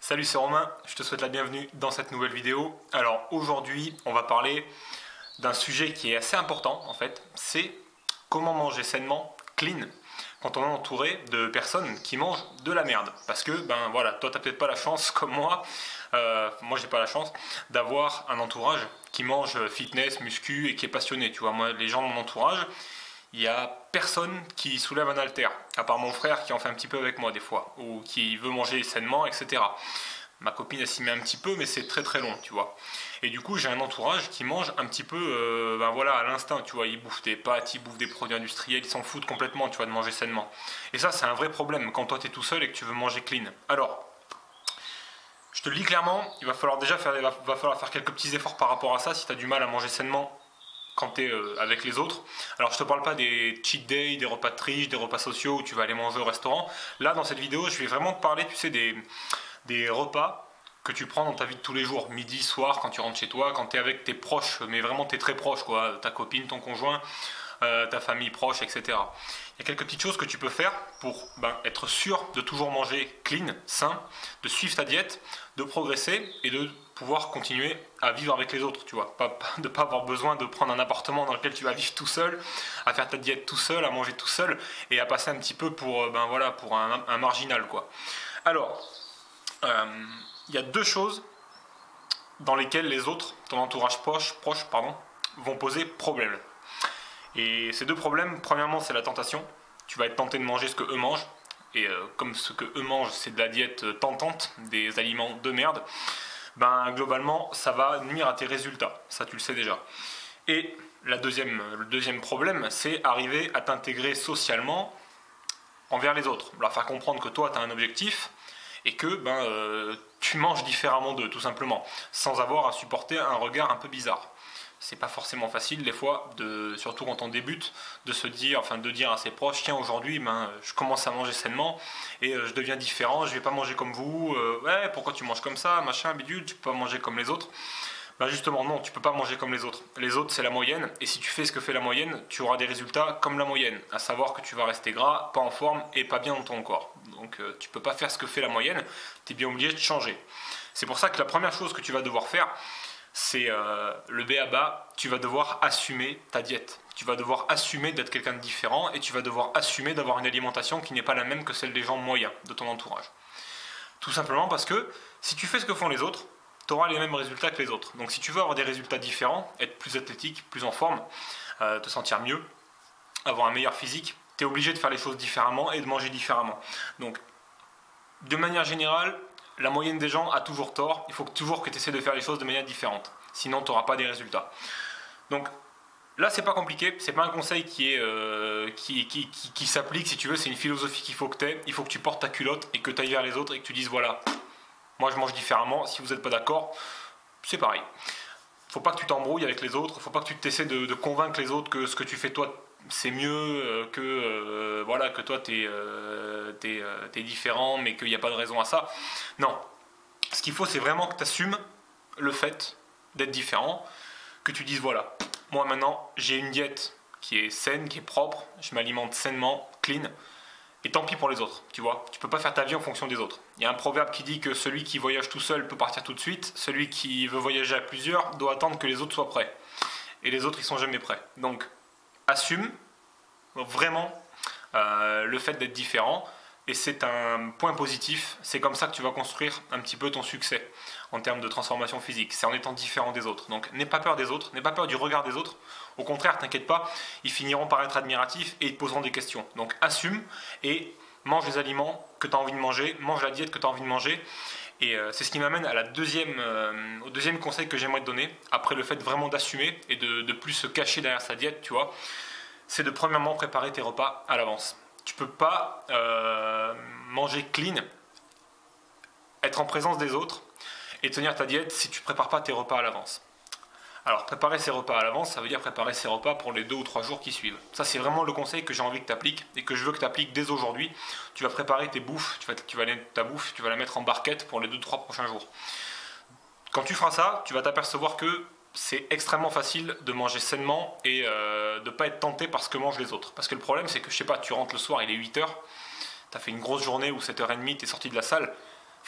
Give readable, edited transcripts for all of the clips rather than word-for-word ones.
Salut, c'est Romain, je te souhaite la bienvenue dans cette nouvelle vidéo. Alors aujourd'hui, on va parler d'un sujet qui est assez important en fait, c'est comment manger sainement, clean, quand on est entouré de personnes qui mangent de la merde. Parce que, ben voilà, toi t'as peut-être pas la chance comme moi j'ai pas la chance d'avoir un entourage qui mange fitness, muscu et qui est passionné. Tu vois, moi les gens de mon entourage, il n'y a personne qui soulève un haltère, à part mon frère qui en fait un petit peu avec moi des fois, ou qui veut manger sainement, etc. Ma copine elle s'y met un petit peu, mais c'est très très long, tu vois. Et du coup, j'ai un entourage qui mange un petit peu, ben voilà, à l'instinct, tu vois. Ils bouffent des pâtes, ils bouffent des produits industriels, ils s'en foutent complètement, tu vois, de manger sainement. Et ça, c'est un vrai problème quand toi t'es tout seul et que tu veux manger clean. Alors, je te le dis clairement, il va falloir déjà faire quelques petits efforts par rapport à ça si tu as du mal à manger sainement quand tu es avec les autres. Alors je te parle pas des cheat days, des repas de triche, des repas sociaux où tu vas aller manger au restaurant. Là dans cette vidéo je vais vraiment te parler, tu sais, des repas que tu prends dans ta vie de tous les jours, midi, soir, quand tu rentres chez toi, quand tu es avec tes proches, mais vraiment tu es très proche, quoi, ta copine, ton conjoint, ta famille proche, etc. Il y a quelques petites choses que tu peux faire pour être sûr de toujours manger clean, sain, de suivre ta diète, de progresser et de pouvoir continuer à vivre avec les autres, tu vois, de pas avoir besoin de prendre un appartement dans lequel tu vas vivre tout seul, à faire ta diète tout seul, à manger tout seul et à passer un petit peu pour un marginal, quoi. Alors, il y a deux choses dans lesquelles les autres, ton entourage proche, vont poser problème. Et ces deux problèmes, premièrement, c'est la tentation. Tu vas être tenté de manger ce que eux mangent. Et comme ce que eux mangent, c'est de la diète tentante, des aliments de merde, ben globalement, ça va nuire à tes résultats. Ça, tu le sais déjà. Et le deuxième problème, c'est arriver à t'intégrer socialement envers les autres. Leur faire comprendre que toi, tu as un objectif et que tu manges différemment d'eux, tout simplement, sans avoir à supporter un regard un peu bizarre. C'est pas forcément facile des fois, surtout quand on débute, de dire à ses proches, tiens aujourd'hui je commence à manger sainement et je deviens différent, je vais pas manger comme vous, ouais pourquoi tu manges comme ça, machin, bidule, tu peux pas manger comme les autres. Justement non, tu peux pas manger comme les autres. Les autres c'est la moyenne, et si tu fais ce que fait la moyenne, tu auras des résultats comme la moyenne, à savoir que tu vas rester gras, pas en forme et pas bien dans ton corps. Donc tu peux pas faire ce que fait la moyenne, tu es bien obligé de changer. C'est pour ça que la première chose que tu vas devoir faire, c'est le b.a.-ba, tu vas devoir assumer ta diète. Tu vas devoir assumer d'être quelqu'un de différent et tu vas devoir assumer d'avoir une alimentation qui n'est pas la même que celle des gens moyens de ton entourage. Tout simplement parce que si tu fais ce que font les autres, tu auras les mêmes résultats que les autres. Donc si tu veux avoir des résultats différents, être plus athlétique, plus en forme, te sentir mieux, avoir un meilleur physique, tu es obligé de faire les choses différemment et de manger différemment. Donc de manière générale, la moyenne des gens a toujours tort. Il faut toujours que tu essaies de faire les choses de manière différente. Sinon, tu n'auras pas des résultats. Donc, là, c'est pas compliqué. C'est pas un conseil qui s'applique, si tu veux. C'est une philosophie qu'il faut que tu aies. Il faut que tu portes ta culotte et que tu ailles vers les autres et que tu dises, voilà, moi, je mange différemment. Si vous n'êtes pas d'accord, c'est pareil. Faut pas que tu t'embrouilles avec les autres. Faut pas que tu t'essaies de convaincre les autres que ce que tu fais toi, c'est mieux, que toi t'es différent mais qu'il n'y a pas de raison à ça. Non, ce qu'il faut c'est vraiment que tu assumes le fait d'être différent, que tu dises voilà, moi maintenant j'ai une diète qui est saine, qui est propre, je m'alimente sainement, clean, et tant pis pour les autres, tu vois, tu peux pas faire ta vie en fonction des autres. Il y a un proverbe qui dit que celui qui voyage tout seul peut partir tout de suite, celui qui veut voyager à plusieurs doit attendre que les autres soient prêts, et les autres ils sont jamais prêts. Donc assume vraiment le fait d'être différent et c'est un point positif. C'est comme ça que tu vas construire un petit peu ton succès en termes de transformation physique. C'est en étant différent des autres. Donc n'aie pas peur des autres, n'aie pas peur du regard des autres. Au contraire, t'inquiète pas, ils finiront par être admiratifs et ils te poseront des questions. Donc assume et mange les aliments que tu as envie de manger, mange la diète que tu as envie de manger. Et c'est ce qui m'amène à au deuxième conseil que j'aimerais te donner, après le fait vraiment d'assumer et de plus se cacher derrière sa diète, tu vois, c'est de premièrement préparer tes repas à l'avance. Tu peux pas manger clean, être en présence des autres et tenir ta diète si tu prépares pas tes repas à l'avance. Alors préparer ses repas à l'avance, ça veut dire préparer ses repas pour les 2 ou 3 jours qui suivent. Ça c'est vraiment le conseil que j'ai envie que tu appliques et que je veux que tu appliques dès aujourd'hui. Tu vas préparer tes bouffes, ta bouffe, tu vas la mettre en barquette pour les 2-3 prochains jours. Quand tu feras ça, tu vas t'apercevoir que c'est extrêmement facile de manger sainement et de ne pas être tenté par ce que mangent les autres. Parce que le problème c'est que je sais pas, tu rentres le soir, il est 8h, tu as fait une grosse journée ou 7h30, tu es sorti de la salle,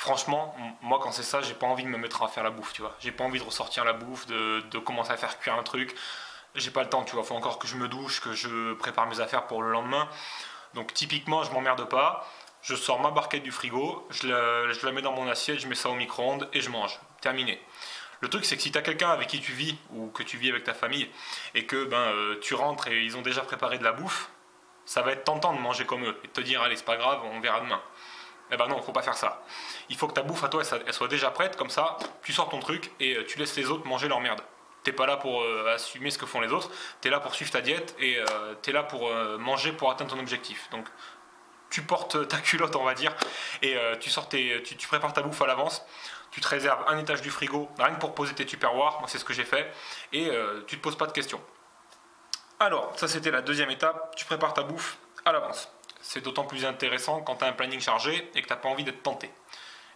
Franchement, moi quand c'est ça, j'ai pas envie de me mettre à faire la bouffe, tu vois. J'ai pas envie de ressortir la bouffe, de commencer à faire cuire un truc. J'ai pas le temps, tu vois. Faut encore que je me douche, que je prépare mes affaires pour le lendemain. Donc typiquement, je m'emmerde pas. Je sors ma barquette du frigo, je la mets dans mon assiette, je mets ça au micro-ondes et je mange. Terminé. Le truc, c'est que si tu as quelqu'un avec qui tu vis ou que tu vis avec ta famille et que tu rentres et ils ont déjà préparé de la bouffe, ça va être tentant de manger comme eux et de te dire allez, c'est pas grave, on verra demain. Eh ben non, faut pas faire ça. Il faut que ta bouffe à toi, elle soit déjà prête, comme ça, tu sors ton truc et tu laisses les autres manger leur merde. T'es pas là pour assumer ce que font les autres, t'es là pour suivre ta diète et t'es là pour manger pour atteindre ton objectif. Donc tu portes ta culotte, on va dire, et tu prépares ta bouffe à l'avance. Tu te réserves un étage du frigo, rien que pour poser tes tupperwares, moi c'est ce que j'ai fait, et tu te poses pas de questions. Alors, ça c'était la deuxième étape, tu prépares ta bouffe à l'avance. C'est d'autant plus intéressant quand tu as un planning chargé et que tu n'as pas envie d'être tenté.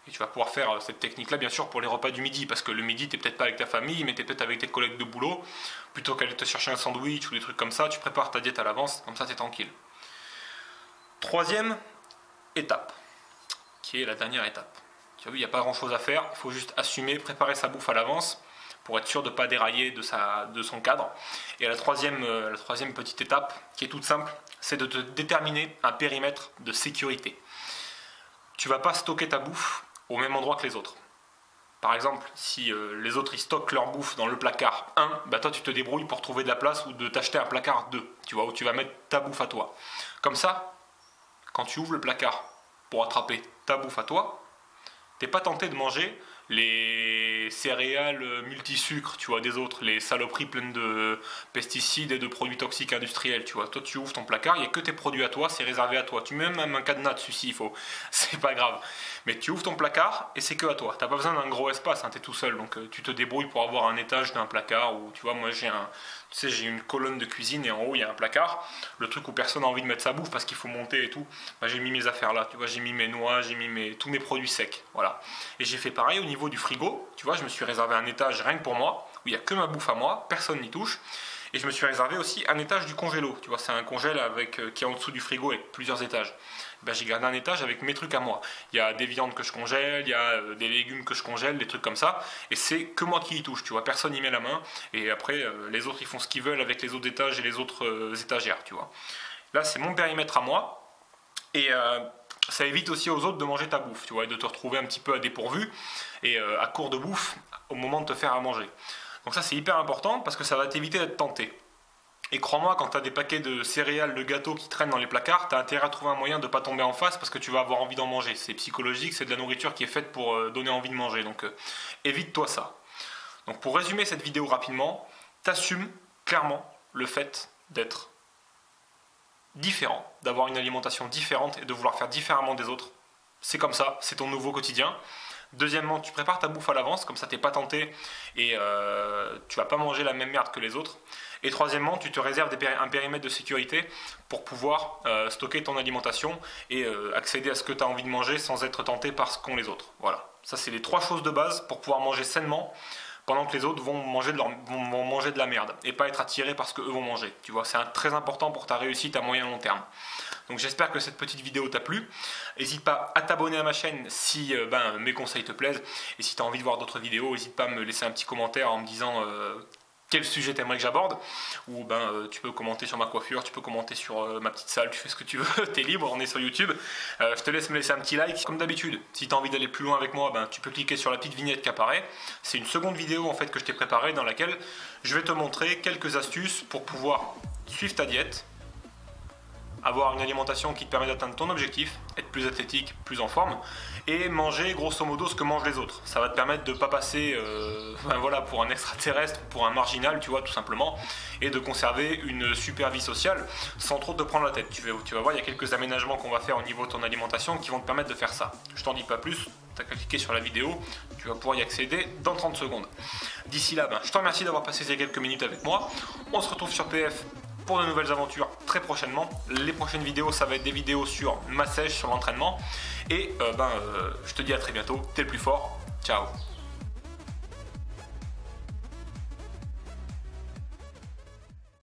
Et tu vas pouvoir faire cette technique-là, bien sûr, pour les repas du midi, parce que le midi, tu n'es peut-être pas avec ta famille, mais tu es peut-être avec tes collègues de boulot. Plutôt qu'aller te chercher un sandwich ou des trucs comme ça, tu prépares ta diète à l'avance, comme ça tu es tranquille. Troisième étape, qui est la dernière étape. Tu as vu, il n'y a pas grand-chose à faire, il faut juste assumer, préparer sa bouffe à l'avance, pour être sûr de ne pas dérailler de son cadre. Et la troisième petite étape, qui est toute simple, c'est de te déterminer un périmètre de sécurité. Tu ne vas pas stocker ta bouffe au même endroit que les autres. Par exemple, si les autres ils stockent leur bouffe dans le placard 1, bah toi tu te débrouilles pour trouver de la place ou de t'acheter un placard 2, tu vois, où tu vas mettre ta bouffe à toi. Comme ça, quand tu ouvres le placard pour attraper ta bouffe à toi, t'es pas tenté de manger les céréales multisucres, tu vois, des autres, les saloperies pleines de pesticides et de produits toxiques industriels, tu vois. Toi, tu ouvres ton placard, il n'y a que tes produits à toi, c'est réservé à toi. Tu mets même un cadenas dessus s'il faut, c'est pas grave. Mais tu ouvres ton placard et c'est que à toi. T'as pas besoin d'un gros espace, hein, t'es tout seul, donc tu te débrouilles pour avoir un étage d'un placard où, tu vois, moi j'ai une colonne de cuisine et en haut il y a un placard, le truc où personne n'a envie de mettre sa bouffe parce qu'il faut monter et tout. Bah, j'ai mis mes affaires là, tu vois, j'ai mis mes noix, j'ai mis tous mes produits secs, voilà. Et j'ai fait pareil au niveau du frigo, tu vois, je me suis réservé un étage rien que pour moi, où il n'y a que ma bouffe à moi, personne n'y touche. Et je me suis réservé aussi un étage du congélo, tu vois, c'est un congèle qui est en dessous du frigo avec plusieurs étages. Ben, j'ai gardé un étage avec mes trucs à moi. Il y a des viandes que je congèle, il y a des légumes que je congèle, des trucs comme ça. Et c'est que moi qui y touche, tu vois. Personne n'y met la main. Et après, les autres, ils font ce qu'ils veulent avec les autres étages et les autres étagères, tu vois. Là, c'est mon périmètre à moi. Et ça évite aussi aux autres de manger ta bouffe, tu vois, et de te retrouver un petit peu à dépourvu et à court de bouffe au moment de te faire à manger. Donc ça, c'est hyper important parce que ça va t'éviter d'être tenté. Et crois-moi, quand tu as des paquets de céréales, de gâteaux qui traînent dans les placards, tu as intérêt à trouver un moyen de ne pas tomber en face parce que tu vas avoir envie d'en manger. C'est psychologique, c'est de la nourriture qui est faite pour donner envie de manger. Donc évite-toi ça. Donc pour résumer cette vidéo rapidement, t'assumes clairement le fait d'être différent, d'avoir une alimentation différente et de vouloir faire différemment des autres. C'est comme ça, c'est ton nouveau quotidien. Deuxièmement, tu prépares ta bouffe à l'avance, comme ça t'es pas tenté et tu vas pas manger la même merde que les autres. Et troisièmement, tu te réserves un périmètre de sécurité pour pouvoir stocker ton alimentation et accéder à ce que tu as envie de manger sans être tenté par ce qu'ont les autres. Voilà, ça c'est les trois choses de base pour pouvoir manger sainement pendant que les autres vont manger de la merde et pas être attirés par ce qu'eux vont manger. Tu vois, c'est très important pour ta réussite à moyen et long terme. Donc j'espère que cette petite vidéo t'a plu. N'hésite pas à t'abonner à ma chaîne si mes conseils te plaisent. Et si tu as envie de voir d'autres vidéos, n'hésite pas à me laisser un petit commentaire en me disant quel sujet t'aimerais que j'aborde. Ou tu peux commenter sur ma coiffure, tu peux commenter sur ma petite salle, tu fais ce que tu veux, t'es libre, on est sur YouTube. Je te laisse me laisser un petit like. Comme d'habitude, si tu as envie d'aller plus loin avec moi, tu peux cliquer sur la petite vignette qui apparaît. C'est une seconde vidéo en fait que je t'ai préparée dans laquelle je vais te montrer quelques astuces pour pouvoir suivre ta diète, avoir une alimentation qui te permet d'atteindre ton objectif, être plus athlétique, plus en forme, et manger grosso modo ce que mangent les autres. Ça va te permettre de ne pas passer pour un extraterrestre, pour un marginal, tu vois, tout simplement, et de conserver une super vie sociale sans trop te prendre la tête. Tu vas voir, il y a quelques aménagements qu'on va faire au niveau de ton alimentation qui vont te permettre de faire ça. Je t'en dis pas plus, tu n'as qu'à cliquer sur la vidéo, tu vas pouvoir y accéder dans 30 secondes. D'ici là, je te remercie d'avoir passé ces quelques minutes avec moi. On se retrouve sur PF pour de nouvelles aventures très prochainement. Les prochaines vidéos, ça va être des vidéos sur ma sèche, sur l'entraînement. Et je te dis à très bientôt. T'es le plus fort. Ciao.